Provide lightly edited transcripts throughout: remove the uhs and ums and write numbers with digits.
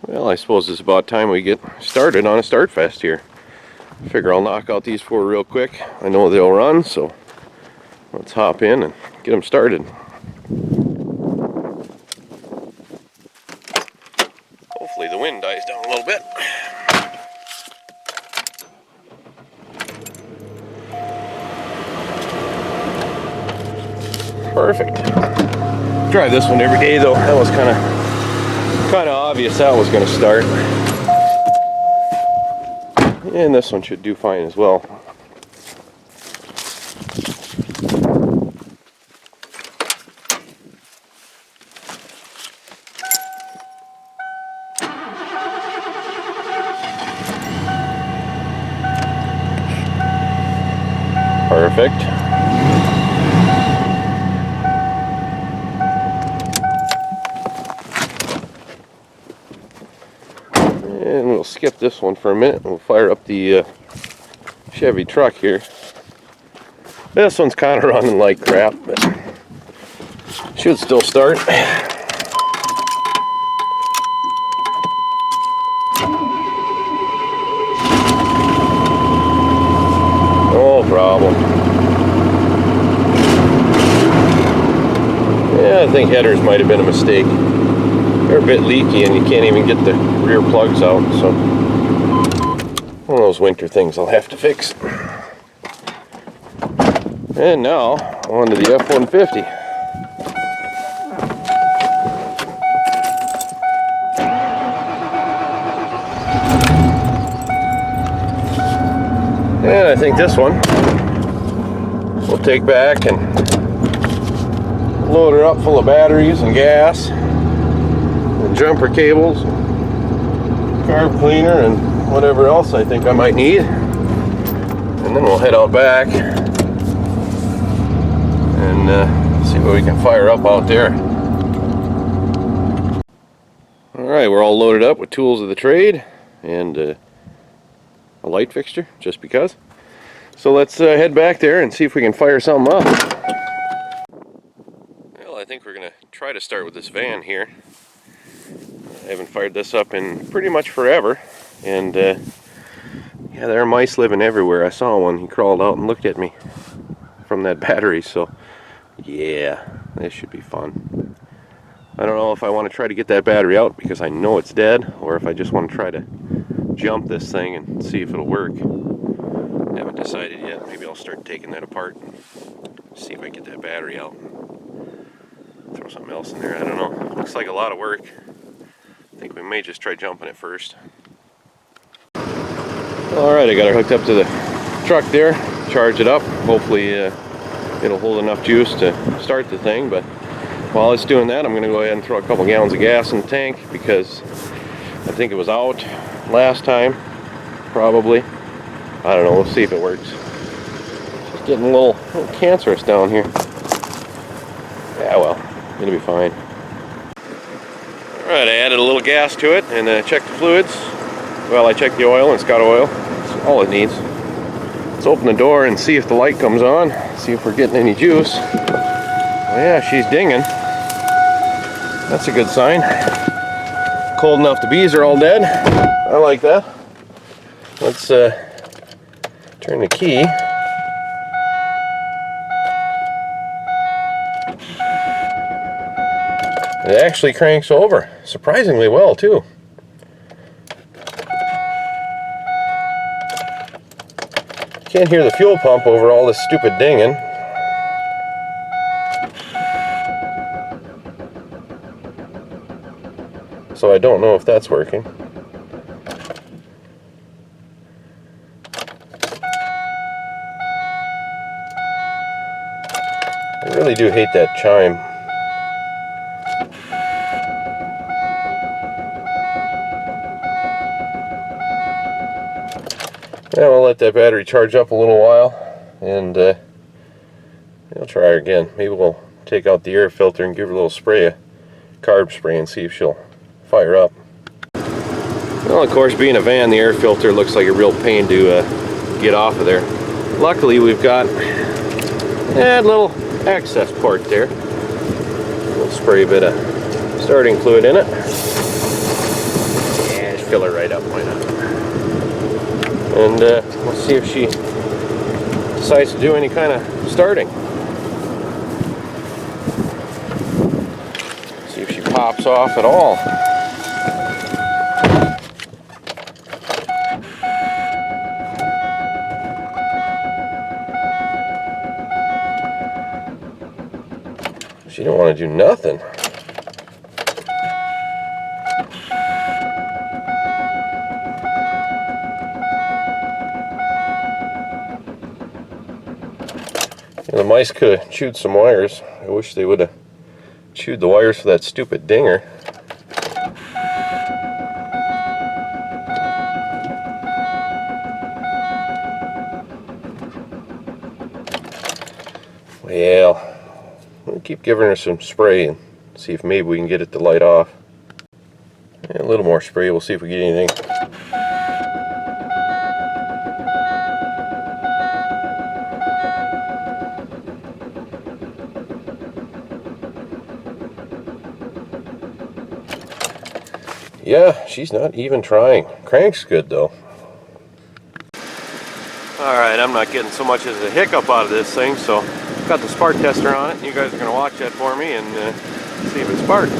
Well, I suppose it's about time we get started on a Startfest here. Figure I'll knock out these four real quick. I know they'll run, so let's hop in and get them started. Hopefully the wind dies down a little bit. Perfect. Drive this one every day though. That was kind of obvious that was going to start. And this one should do fine as well. Perfect. And we'll skip this one for a minute. We'll fire up the Chevy truck here. This one's kind of running like crap, but should still start. No problem. Yeah, I think headers might have been a mistake. They're a bit leaky and you can't even get the rear plugs out, so one of those winter things I'll have to fix. And now on to the F-150. And I think this one we'll take back and load her up full of batteries and gas and jumper cables, carb cleaner, and whatever else I think I might need. And then we'll head out back and see what we can fire up out there. Alright, we're all loaded up with tools of the trade and a light fixture, just because. So let's head back there and see if we can fire something up. Well, I think we're going to try to start with this van here. I haven't fired this up in pretty much forever, and yeah, there are mice living everywhere. I saw one, he crawled out and looked at me from that battery, so yeah, this should be fun. I don't know if I want to try to get that battery out because I know it's dead, or if I just want to try to jump this thing and see if it'll work. I haven't decided yet. Maybe I'll start taking that apart and see if I can get that battery out. Throw something else in there, I don't know. Looks like a lot of work. I think we may just try jumping it first. Alright, I got her hooked up to the truck there. Charge it up. Hopefully it'll hold enough juice to start the thing, but while it's doing that, I'm going to go ahead and throw a couple gallons of gas in the tank because I think it was out last time, probably. I don't know, we'll see if it works. It's just getting a little cancerous down here. Yeah, well, it'll be fine. Alright, I added a little gas to it and checked the fluids. Well, I checked the oil and it's got oil. That's all it needs. Let's open the door and see if the light comes on. See if we're getting any juice. Oh yeah, she's dinging. That's a good sign. Cold enough the bees are all dead. I like that. Let's turn the key. It actually cranks over surprisingly well too. Can't hear the fuel pump over all this stupid dinging. So I don't know if that's working. I really do hate that chime. Yeah, we'll let that battery charge up a little while, and I'll try her again. Maybe we'll take out the air filter and give her a little spray of carb spray and see if she'll fire up. Well, of course, being a van, the air filter looks like a real pain to get off of there. Luckily, we've got a little access port there. We'll spray a bit of starting fluid in it. fill her right up, why not? And we'll see if she decides to do any kind of starting. See if she pops off at all. She don't want to do nothing. The mice could have chewed some wires. I wish they would have chewed the wires for that stupid dinger. Well, we'll keep giving her some spray and see if maybe we can get it to light off. And a little more spray, we'll see if we get anything. Yeah, she's not even trying. Crank's good though. Alright, I'm not getting so much as a hiccup out of this thing, so I've got the spark tester on it. You guys are going to watch that for me and see if it sparks.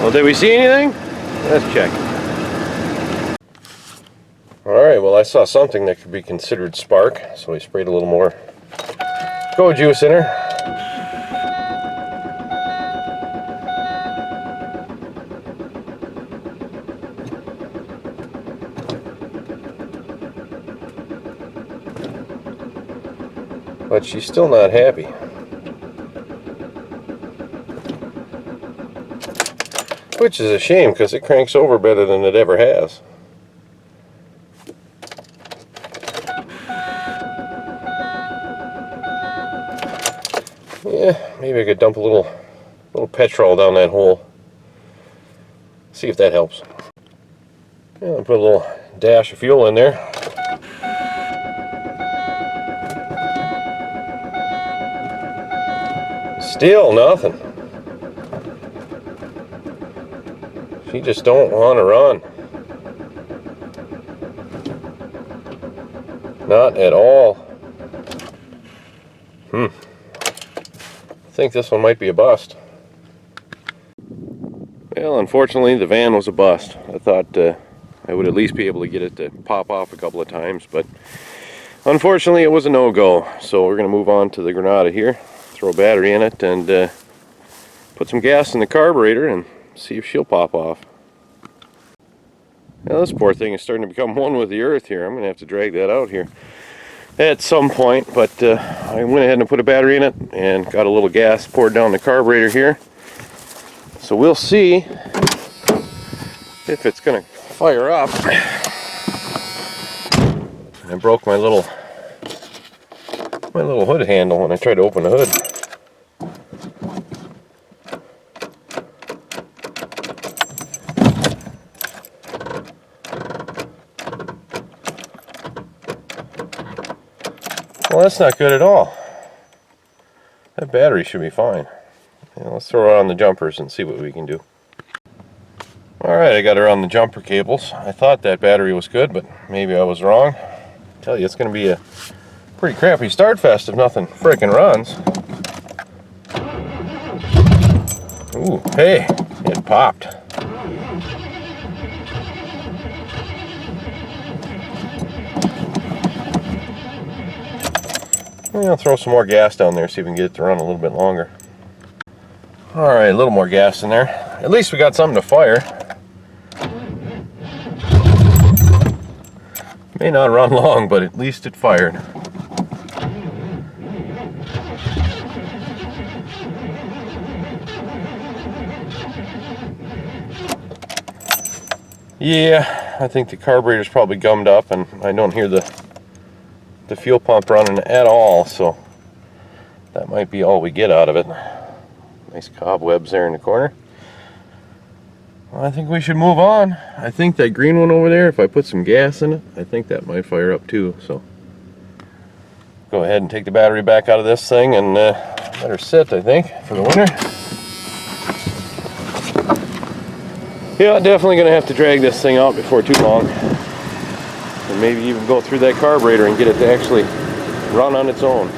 Well, did we see anything? Let's check. Alright, well I saw something that could be considered spark, so we sprayed a little more go juice in her. But she's still not happy. Which is a shame, because it cranks over better than it ever has. Yeah, maybe I could dump a little petrol down that hole. See if that helps. Yeah, I'll put a little dash of fuel in there. Still nothing. She just don't want to run. Not at all. I think this one might be a bust. Well, unfortunately the van was a bust. I thought I would at least be able to get it to pop off a couple of times, but unfortunately it was a no-go. So we're going to move on to the Granada here, throw a battery in it, and put some gas in the carburetor and see if she'll pop off. Now this poor thing is starting to become one with the earth here. I'm going to have to drag that out here at some point, but I went ahead and put a battery in it and got a little gas poured down the carburetor here. So we'll see if it's going to fire up. I broke my little hood handle when I tried to open the hood. Well, that's not good at all. That battery should be fine. Yeah, let's throw her on the jumpers and see what we can do. Alright, I got her on the jumper cables. I thought that battery was good, but maybe I was wrong. I tell you, it's going to be a pretty crappy Startfest if nothing frickin' runs. Ooh, hey, it popped. I'll throw some more gas down there, see if we can get it to run a little bit longer. Alright, a little more gas in there. At least we got something to fire. May not run long, but at least it fired. Yeah, I think the carburetor's probably gummed up, and I don't hear the fuel pump running at all, so that might be all we get out of it. Nice cobwebs there in the corner. Well, I think we should move on. I think that green one over there, if I put some gas in it, I think that might fire up too. So go ahead and take the battery back out of this thing and let her sit, I think, for the winter. Yeah, definitely going to have to drag this thing out before too long. And maybe even go through that carburetor and get it to actually run on its own.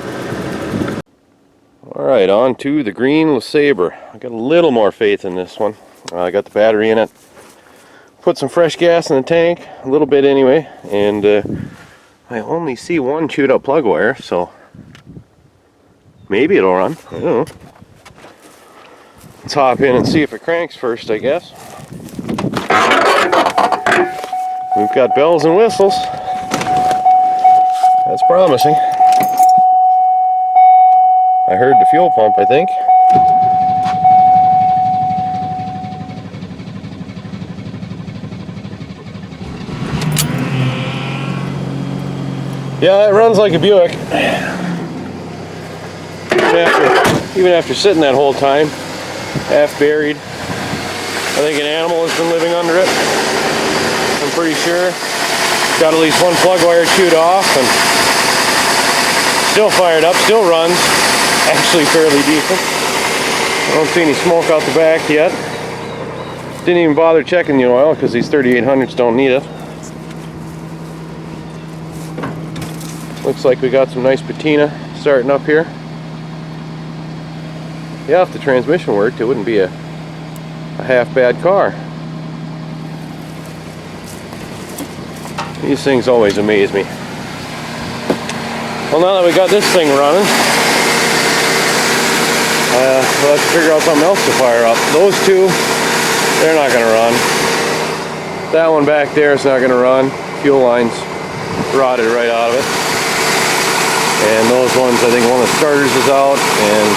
Alright, on to the green Lesabre. I got a little more faith in this one. I got the battery in it. Put some fresh gas in the tank, a little bit anyway, and I only see one chewed up plug wire, so maybe it'll run. I don't know. Let's hop in and see if it cranks first, I guess. We've got bells and whistles. That's promising. I heard the fuel pump, I think. Yeah, it runs like a Buick. Even after sitting that whole time, half buried. I think an animal has been living under it. I'm pretty sure. Got at least one plug wire chewed off and still fired up, still runs. Actually fairly decent. I don't see any smoke out the back yet. Didn't even bother checking the oil because these 3800s don't need it. Looks like we got some nice patina starting up here. Yeah, if the transmission worked, it wouldn't be a half bad car. These things always amaze me. Well, now that we got this thing running, we'll have to figure out something else to fire up. Those two, they're not going to run. That one back there is not going to run. Fuel line's rotted right out of it. And those ones, I think one of the starters is out, and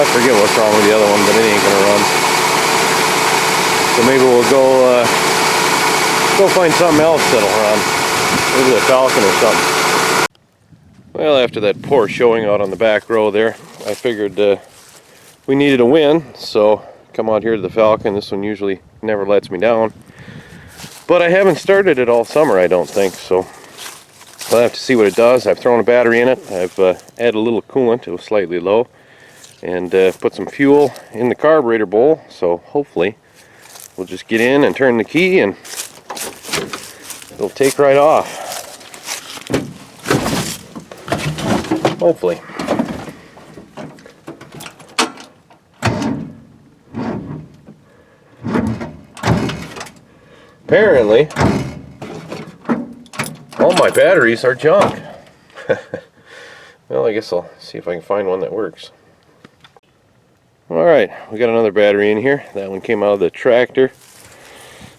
I forget what's wrong with the other one, but it ain't going to run. So maybe we'll go find something else that'll run. Maybe the Falcon or something. Well, after that poor showing out on the back row there, I figured we needed a win, so come out here to the Falcon. This one usually never lets me down. But I haven't started it all summer, I don't think, so I'll have to see what it does. I've thrown a battery in it. I've added a little coolant. It was slightly low. And put some fuel in the carburetor bowl, so hopefully we'll just get in and turn the key and it'll take right off. Hopefully. Apparently, all my batteries are junk. Well, I guess I'll see if I can find one that works. Alright, we got another battery in here. That one came out of the tractor,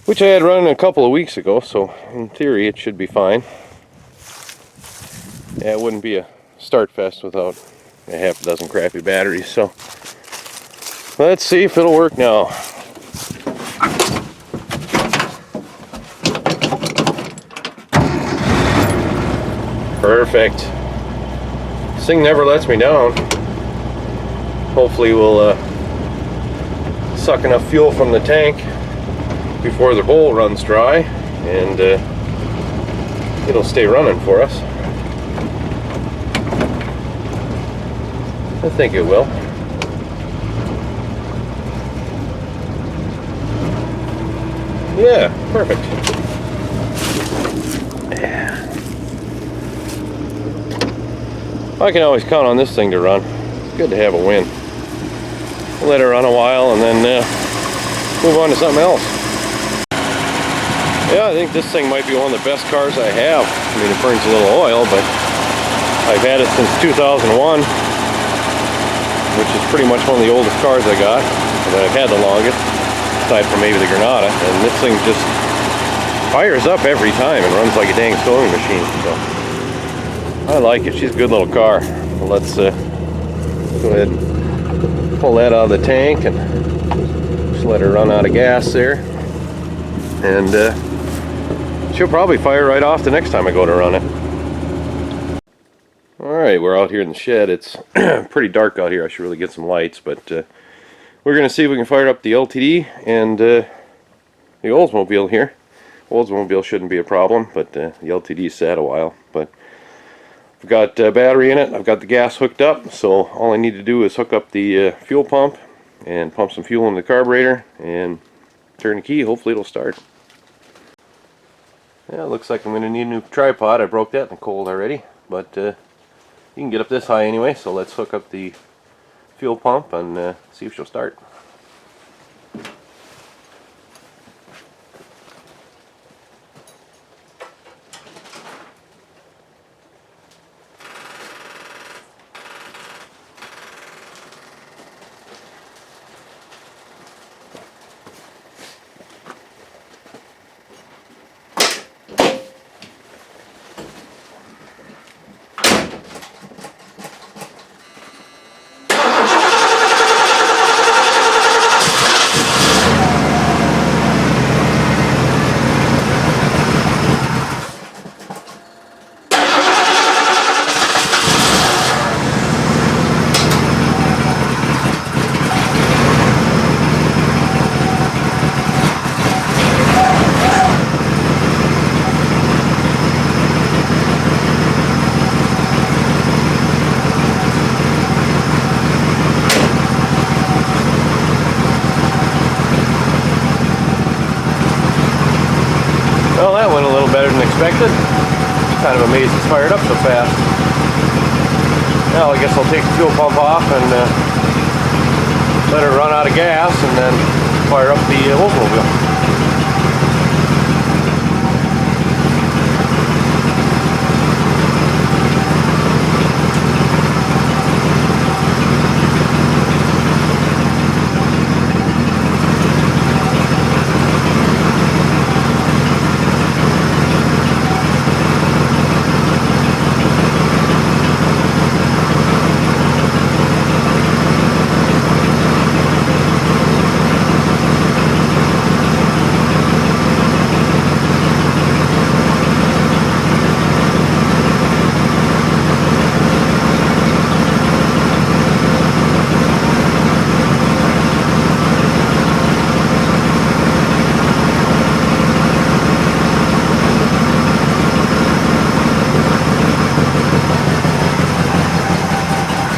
which I had running a couple of weeks ago, so in theory it should be fine. Yeah, it wouldn't be a Startfest without a half a dozen crappy batteries, so let's see if it'll work now. Perfect. This thing never lets me down. Hopefully we'll suck enough fuel from the tank before the bowl runs dry, and it'll stay running for us. I think it will. Yeah, perfect. Yeah. I can always count on this thing to run. It's good to have a win. We'll let her run a while and then move on to something else. Yeah, I think this thing might be one of the best cars I have. I mean, it burns a little oil, but I've had it since 2001, which is pretty much one of the oldest cars I got that I've had the longest, aside from maybe the Granada. And this thing just fires up every time and runs like a dang sewing machine. So I like it. She's a good little car. Well, let's go ahead and pull that out of the tank and just let her run out of gas there, and she'll probably fire right off the next time I go to run it. Alright, we're out here in the shed. It's pretty dark out here. I should really get some lights, but we're going to see if we can fire up the LTD and the Oldsmobile here. Oldsmobile shouldn't be a problem, but the LTD sat a while. But I've got a battery in it, I've got the gas hooked up, so all I need to do is hook up the fuel pump and pump some fuel in the carburetor and turn the key. Hopefully it'll start. Yeah, it looks like I'm going to need a new tripod. I broke that in the cold already, but you can get up this high anyway, so let's hook up the fuel pump and see if she'll start. Well, that went a little better than expected. Kind of amazed it's fired up so fast. Now I guess I'll take the fuel pump off and let it run out of gas and then fire up the Oldsmobile.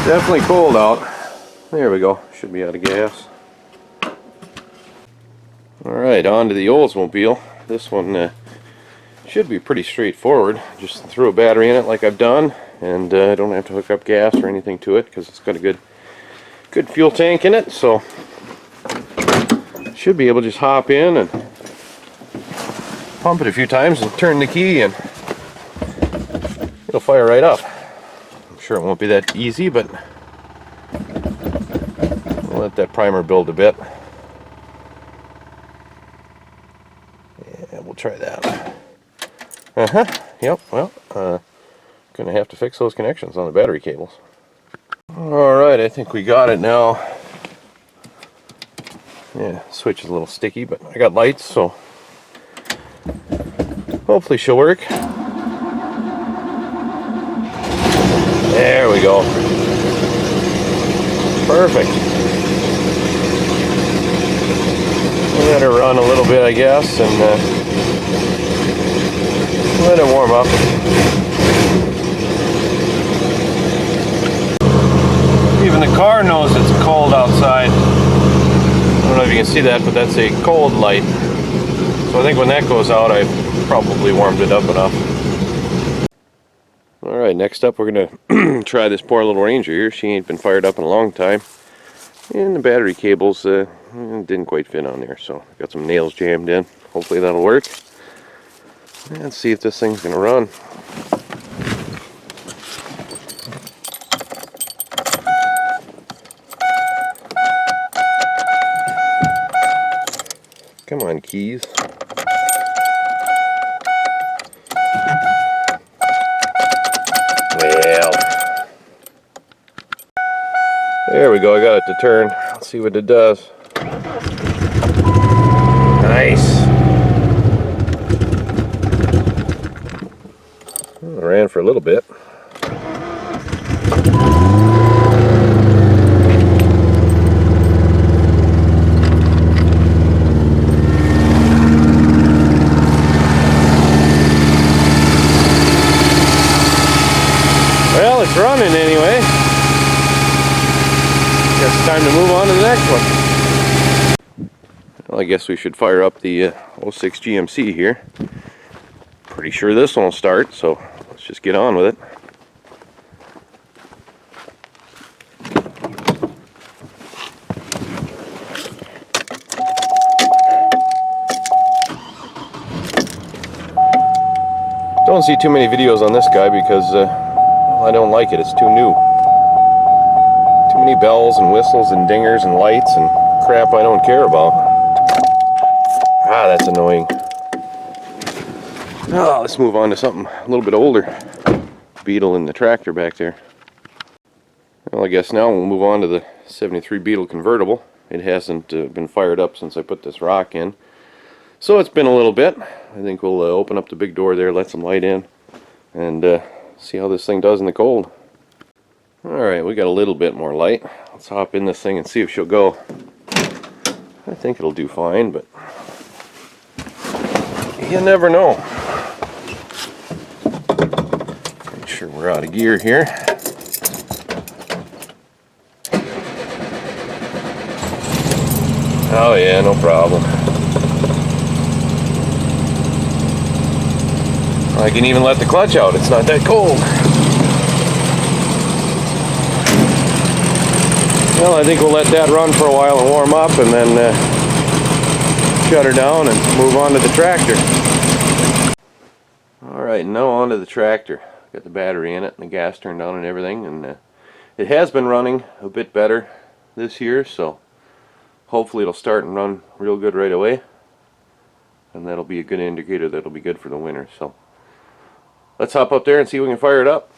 Definitely cold out. There we go. Should be out of gas. Alright, on to the Oldsmobile. This one should be pretty straightforward. Just throw a battery in it like I've done, and I don't have to hook up gas or anything to it because it's got a good fuel tank in it. So should be able to just hop in and pump it a few times and turn the key and it'll fire right up. I'm sure it won't be that easy, but we'll let that primer build a bit. Yeah, we'll try that. Yep, well, gonna have to fix those connections on the battery cables. Alright, I think we got it now. Yeah, switch is a little sticky, but I got lights, so hopefully she'll work. There we go. Perfect. Let her run a little bit, I guess, and let it warm up. Even the car knows it's cold outside. I don't know if you can see that, but that's a cold light. So I think when that goes out, I've probably warmed it up enough. Alright, next up we're going to try this poor little Ranger here. She ain't been fired up in a long time. And the battery cables didn't quite fit on there, so got some nails jammed in. Hopefully that'll work. Let's see if this thing's going to run. Come on, keys. Well, there we go. I got it to turn. Let's see what it does. Nice. Well, I ran for a little bit. running anyway. Guess it's time to move on to the next one. Well, I guess we should fire up the 06 GMC here. Pretty sure this one will start, so let's just get on with it. Don't see too many videos on this guy because well, I don't like it. It's too new. Too many bells and whistles and dingers and lights and crap I don't care about. Ah, that's annoying. Oh, let's move on to something a little bit older. Beetle and the tractor back there. Well, I guess now we'll move on to the 73 Beetle convertible. It hasn't been fired up since I put this rock in. So it's been a little bit. I think we'll open up the big door there, let some light in, and see how this thing does in the cold. Alright, we got a little bit more light. Let's hop in this thing and see if she'll go. I think it'll do fine, but you never know. Make sure we're out of gear here. Oh yeah, no problem. I can even let the clutch out, it's not that cold. Well, I think we'll let that run for a while and warm up, and then shut her down and move on to the tractor. Alright, now on to the tractor. Got the battery in it and the gas turned on and everything, and it has been running a bit better this year, so hopefully it'll start and run real good right away, and that'll be a good indicator that'll be good for the winter. So let's hop up there and see if we can fire it up.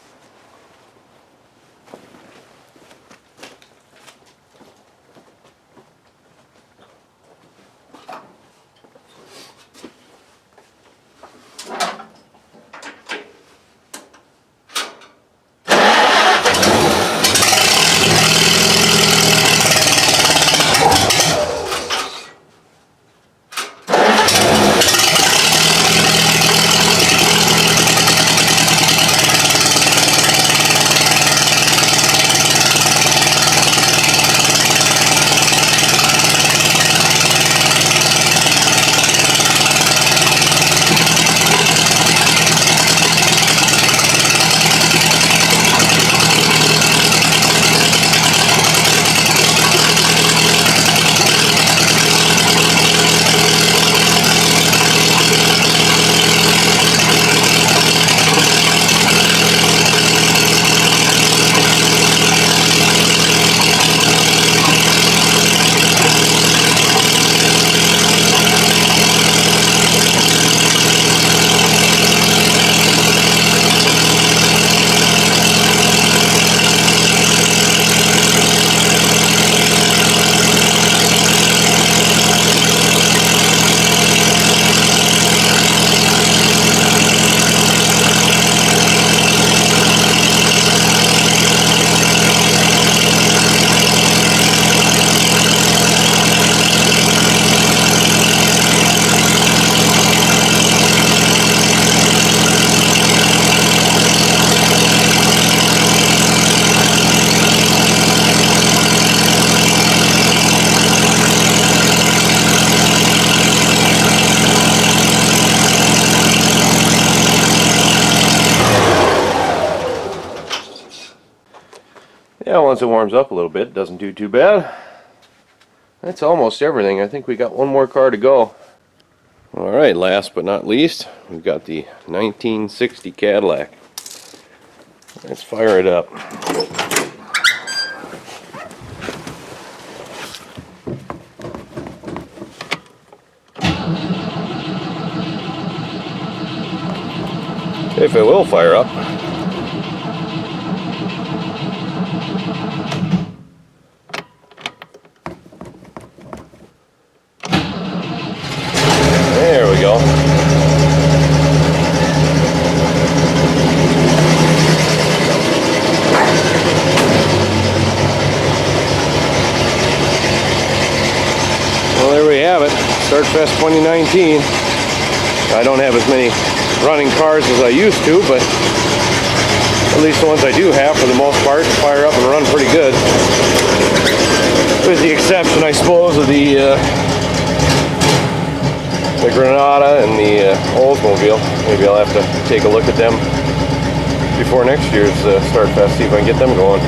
Yeah, once it warms up a little bit, it doesn't do too bad. That's almost everything. I think we got one more car to go. Alright, last but not least, we've got the 1960 Cadillac. Let's fire it up. If it will fire up. There we go. Well, there we have it. Startfest 2019. I don't have as many running cars as I used to, but At least the ones I do have, for the most part, fire up and run pretty good. With the exception, I suppose, of the Granada and the Oldsmobile. Maybe I'll have to take a look at them before next year's Startfest, see if I can get them going.